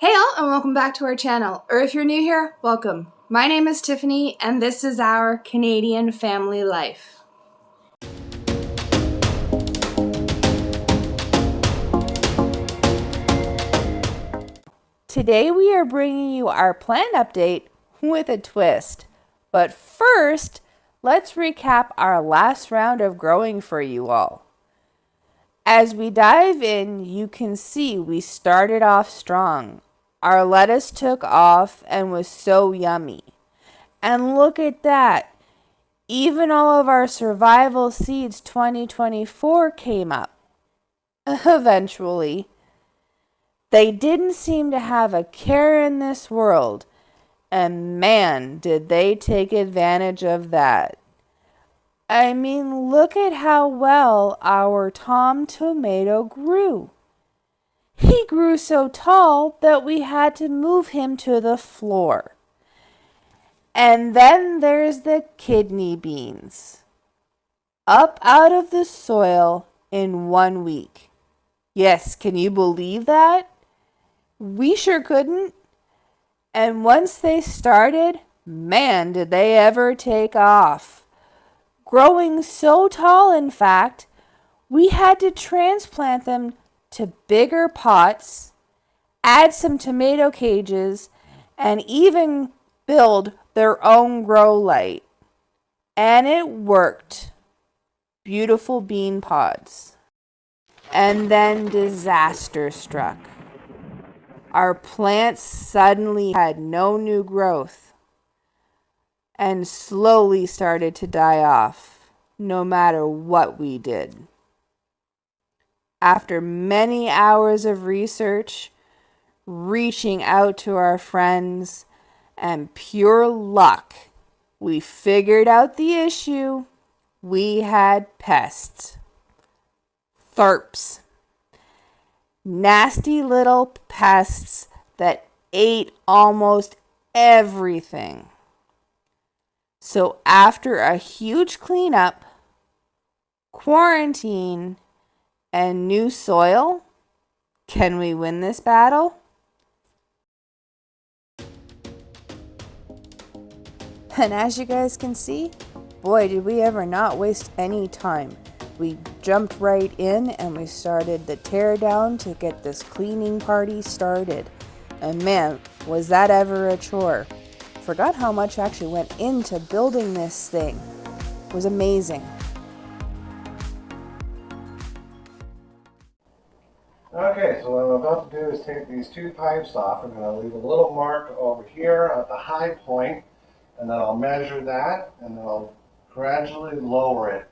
Hey all, and welcome back to our channel, or if you're new here, welcome. My name is Tiffany, and this is our Canadian family life. Today we are bringing you our plant update with a twist. But first, let's recap our last round of growing for you all. As we dive in, you can see we started off strong. Our lettuce took off and was so yummy. And look at that. Even all of our survival seeds 2024 came up. Eventually. They didn't seem to have a care in this world, and man, did they take advantage of that. I mean, look at how well our Tom tomato grew. He grew so tall that we had to move him to the floor. And then there's the kidney beans. Up out of the soil in 1 week. Yes, can you believe that? We sure couldn't. And once they started, man, did they ever take off. Growing so tall, in fact, we had to transplant them to bigger pots, add some tomato cages, and even build their own grow light. And it worked. Beautiful bean pods. And then disaster struck. Our plants suddenly had no new growth and slowly started to die off, no matter what we did. After many hours of research, reaching out to our friends, and pure luck, we figured out the issue. We had pests. Thrips. Nasty little pests that ate almost everything. So after a huge cleanup, quarantine, and new soil, can we win this battle? And as you guys can see, boy, did we ever not waste any time. We jumped right in and we started the tear down to get this cleaning party started. And man, was that ever a chore. Forgot how much actually went into building this thing. It was amazing. Okay, so what I'm about to do is take these two pipes off. I'm going to leave a little mark over here at the high point, and then I'll measure that, and then I'll gradually lower it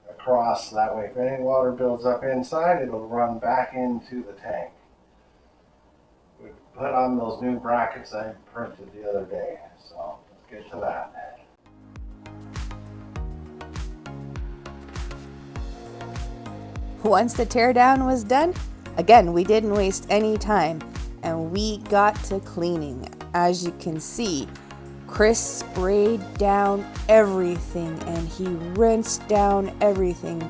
across. That way, if any water builds up inside, it'll run back into the tank. We put on those new brackets I printed the other day, so let's get to that. Once the teardown was done, again, we didn't waste any time and we got to cleaning. As you can see, Chris sprayed down everything and he rinsed down everything.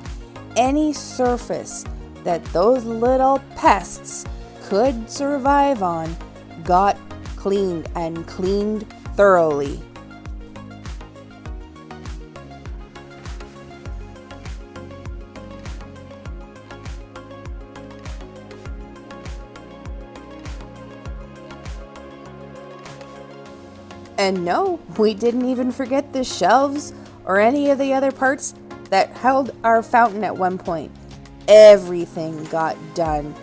Any surface that those little pests could survive on got cleaned and cleaned thoroughly. And no, we didn't even forget the shelves or any of the other parts that held our fountain at one point. Everything got done,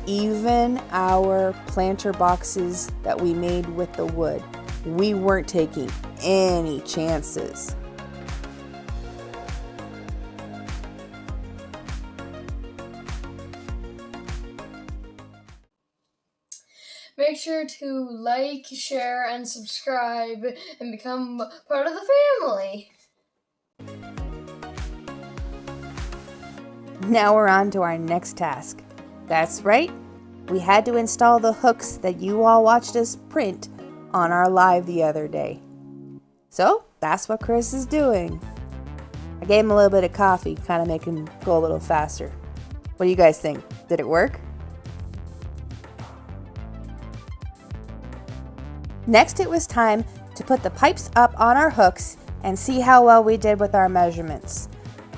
even our planter boxes that we made with the wood. We weren't taking any chances. Make sure to like, share, and subscribe, and become part of the family. Now we're on to our next task. That's right, we had to install the hooks that you all watched us print on our live the other day. So that's what Chris is doing. I gave him a little bit of coffee, kind of make him go a little faster. What do you guys think? Did it work? Next, it was time to put the pipes up on our hooks and see how well we did with our measurements.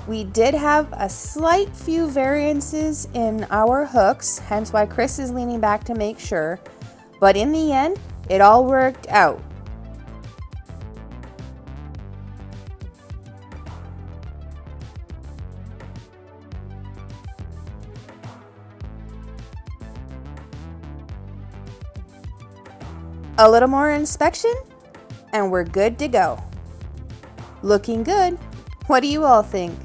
We did have a slight few variances in our hooks, hence why Chris is leaning back to make sure, but in the end, it all worked out. A little more inspection, and we're good to go. Looking good. What do you all think?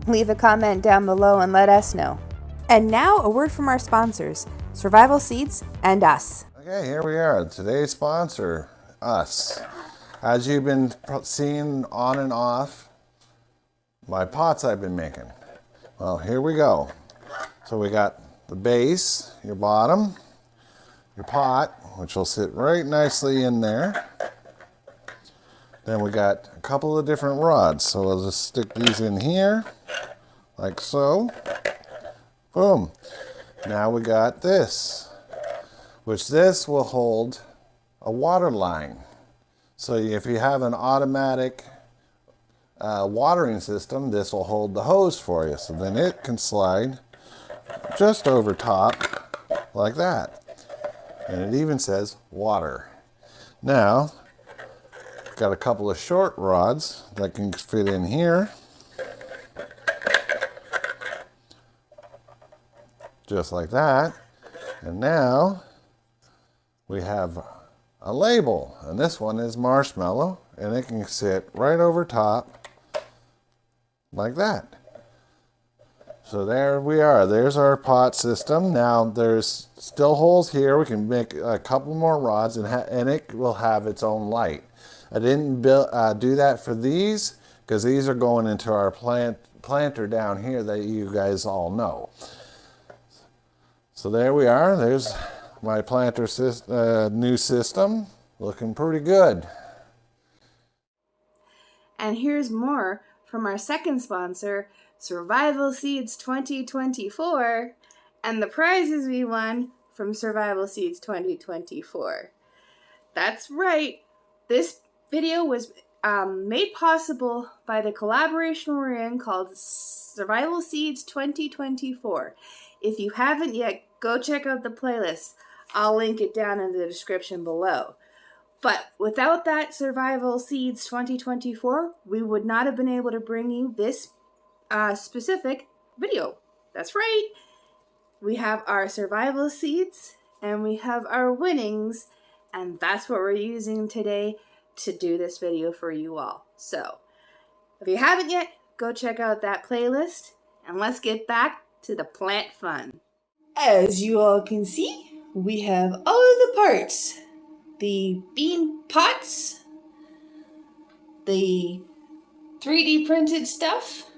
Leave a comment down below and let us know. And now a word from our sponsors, Survival Seeds and us. Okay, here we are. Today's sponsor, us. As you've been seeing on and off, my pots I've been making. Well, here we go. So we got the base, your bottom, your pot, which will sit right nicely in there. Then we got a couple of different rods. So we'll just stick these in here, like so. Boom. Now we got this, which this will hold a water line. So if you have an automatic watering system, this will hold the hose for you. So then it can slide just over top like that. And it even says water. Now, got a couple of short rods that can fit in here. Just like that. And now we have a label, and this one is marshmallow, and it can sit right over top like that. So there we are. There's our pot system. Now there's still holes here. We can make a couple more rods, and it will have its own light. I didn't do that for these because these are going into our planter down here that you guys all know. So there we are. There's my planter new system, looking pretty good. And here's more from our second sponsor, Survival Seeds 2024, and the prizes we won from Survival Seeds 2024. That's right. This video was made possible by the collaboration we're in called Survival Seeds 2024. If you haven't yet, go check out the playlist. I'll link it down in the description below. But without that Survival Seeds 2024, we would not have been able to bring you this specific video. That's right. We have our survival seeds and we have our winnings, and that's what we're using today to do this video for you all. So if you haven't yet, go check out that playlist, and let's get back to the plant fun. As you all can see, we have all of the parts. The bean pots, the 3D printed stuff,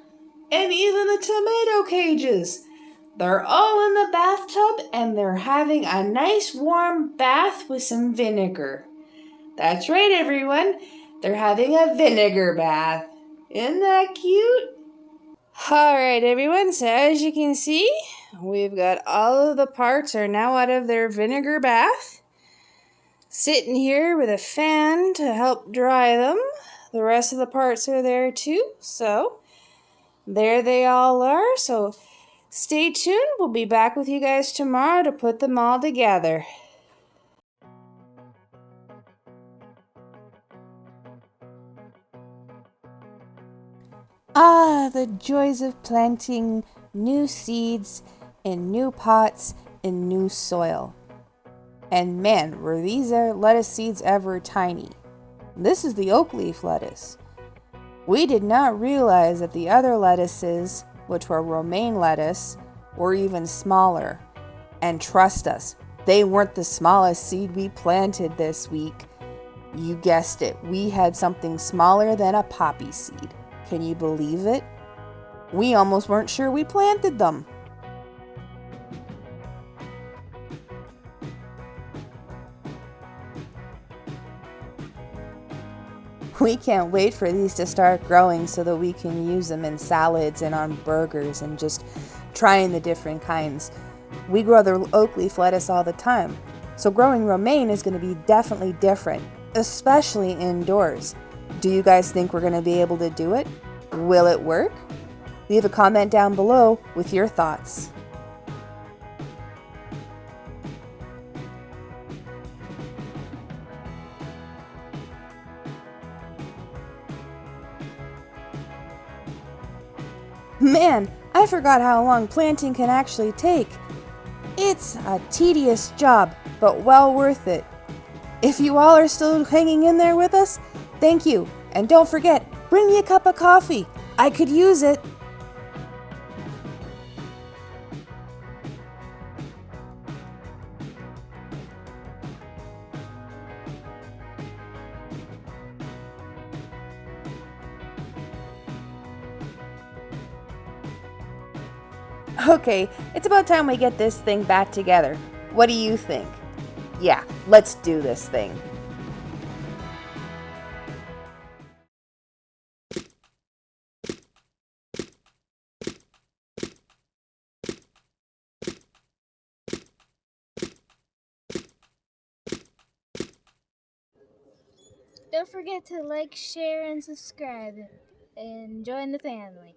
and even the tomato cages. They're all in the bathtub, and they're having a nice warm bath with some vinegar. That's right, everyone. They're having a vinegar bath. Isn't that cute? Alright, everyone. So as you can see, we've got all of the parts are now out of their vinegar bath. Sitting here with a fan to help dry them. The rest of the parts are there too. So there they all are. So stay tuned. We'll be back with you guys tomorrow to put them all together. Ah, the joys of planting new seeds in new pots in new soil. And man, were these lettuce seeds ever tiny. This is the oak leaf lettuce. We did not realize that the other lettuces, which were romaine lettuce, were even smaller. And trust us, they weren't the smallest seed we planted this week. You guessed it, we had something smaller than a poppy seed. Can you believe it? We almost weren't sure we planted them. We can't wait for these to start growing so that we can use them in salads and on burgers and just trying the different kinds. We grow the oak leaf lettuce all the time. So growing romaine is going to be definitely different, especially indoors. Do you guys think we're going to be able to do it? Will it work? Leave a comment down below with your thoughts. Man, I forgot how long planting can actually take. It's a tedious job, but well worth it. If you all are still hanging in there with us, thank you. And don't forget, bring me a cup of coffee. I could use it. Okay, it's about time we get this thing back together. What do you think? Yeah, let's do this thing. Don't forget to like, share, and subscribe, and join the family.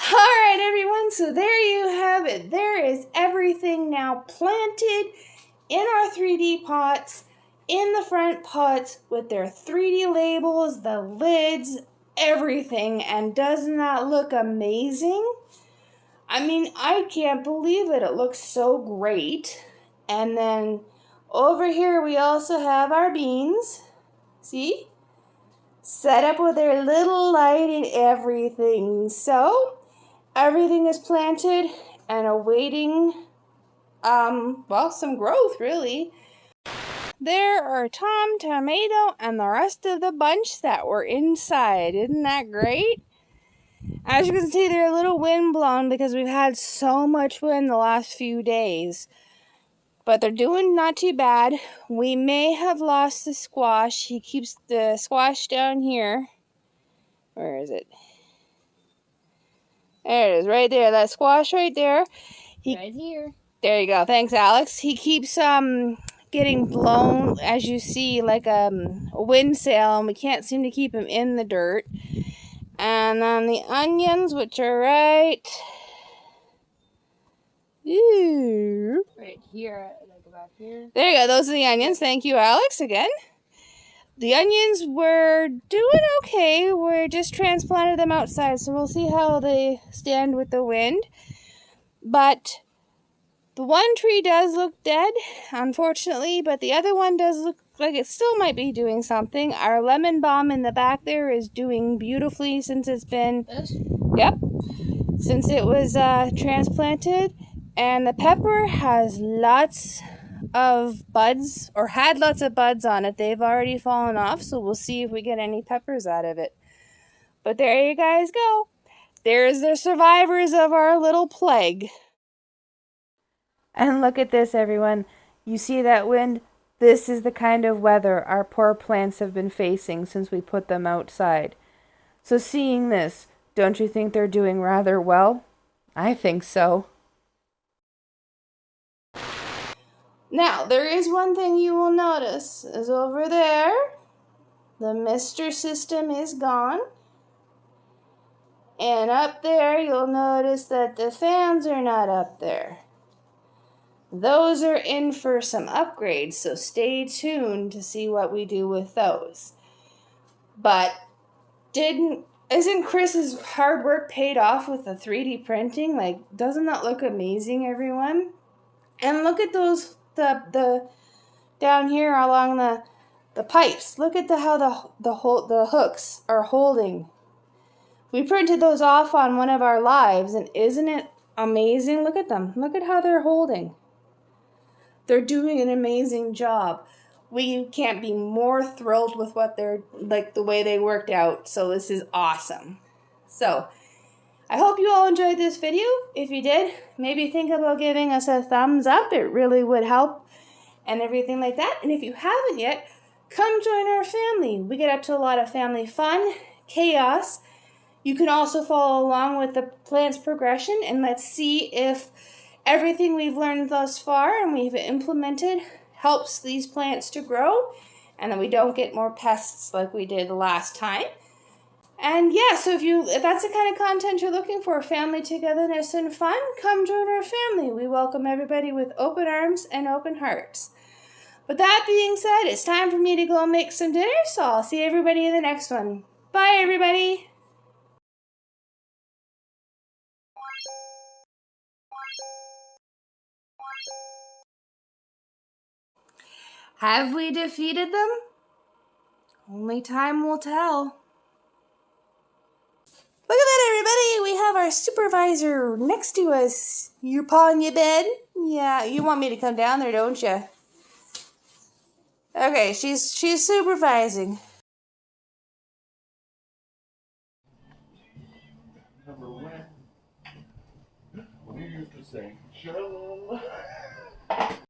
All right, everyone, so there you have it. There is everything now planted in our 3D pots, in the front pots with their 3D labels, the lids, everything. And doesn't that look amazing? I mean, I can't believe it. It looks so great. And then over here we also have our beans. See? Set up with their little light and everything. So, everything is planted and awaiting, some growth, really. There are Tom, Tomato, and the rest of the bunch that were inside. Isn't that great? As you can see, they're a little wind blown because we've had so much wind the last few days. But they're doing not too bad. We may have lost the squash. He keeps the squash down here. Where is it? There it is, right there. That squash right there. Right here. There you go. Thanks, Alex. He keeps getting blown, as you see, like a wind sail, and we can't seem to keep him in the dirt. And then the onions, which are right here, like about here. there you go. Those are the onions. Thank you, Alex, again. The onions were doing okay. We're just transplanted them outside, so we'll see how they stand with the wind. But the one tree does look dead, unfortunately, but the other one does look like it still might be doing something. Our lemon balm in the back there is doing beautifully since it's been... This? Yep. Since it was transplanted. And the pepper has lots of buds, or had lots of buds on it. They've already fallen off, so we'll see if we get any peppers out of it. But there you guys go. There's the survivors of our little plague. And look at this, everyone. You see that wind? This is the kind of weather our poor plants have been facing since we put them outside. So seeing this, don't you think they're doing rather well? I think so. Now, there is one thing you will notice is over there, the mister system is gone. And up there, you'll notice that the fans are not up there. Those are in for some upgrades, so stay tuned to see what we do with those. But isn't Chris's hard work paid off with the 3D printing? Like, doesn't that look amazing, everyone? And look at those, the down here along the pipes. Look at how the hooks are holding. We printed those off on one of our lives, and isn't it amazing? Look at them. Look at how they're holding. They're doing an amazing job. We can't be more thrilled with what they're, like, the way they worked out. So this is awesome. So I hope you all enjoyed this video. If you did, maybe think about giving us a thumbs up. It really would help and everything like that. And if you haven't yet, come join our family. We get up to a lot of family fun, chaos. You can also follow along with the plant's progression, and let's see if everything we've learned thus far and we've implemented helps these plants to grow, and that we don't get more pests like we did last time. And yeah, so if that's the kind of content you're looking for, family togetherness and fun, come join our family. We welcome everybody with open arms and open hearts. With that being said, it's time for me to go make some dinner, so I'll see everybody in the next one. Bye, everybody. Have we defeated them? Only time will tell. Look at that, everybody. We have our supervisor next to us. Your paw in your bed? Yeah, you want me to come down there, don't you? Okay, she's supervising. Remember when we used to sing, "Show."